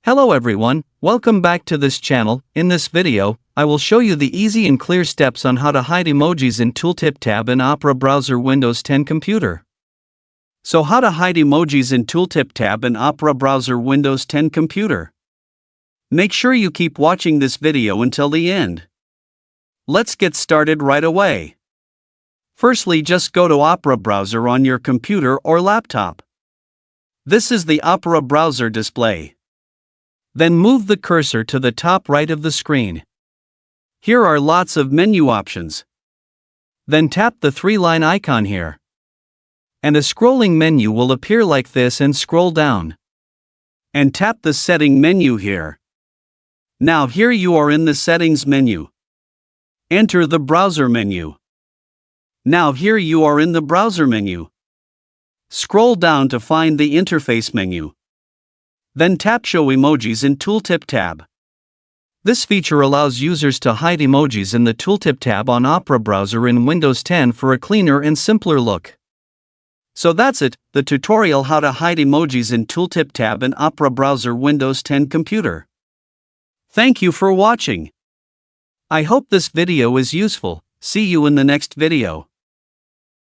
Hello everyone, welcome back to this channel. In this video, I will show you the easy and clear steps on how to hide emojis in Tooltip tab in Opera browser Windows 10 computer. So how to hide emojis in Tooltip tab in Opera browser Windows 10 computer. Make sure you keep watching this video until the end. Let's get started right away. Firstly, just go to Opera browser on your computer or laptop. This is the Opera browser display. Then move the cursor to the top right of the screen. Here are lots of menu options. Then tap the three-line icon here. And a scrolling menu will appear like this, and scroll down. And tap the setting menu here. Now here you are in the settings menu. Enter the browser menu. Now here you are in the browser menu. Scroll down to find the interface menu. Then tap Show Emojis in Tooltip tab. This feature allows users to hide emojis in the Tooltip tab on Opera browser in Windows 10 for a cleaner and simpler look. So that's it, the tutorial how to hide emojis in Tooltip tab in Opera browser Windows 10 computer. Thank you for watching. I hope this video is useful. See you in the next video.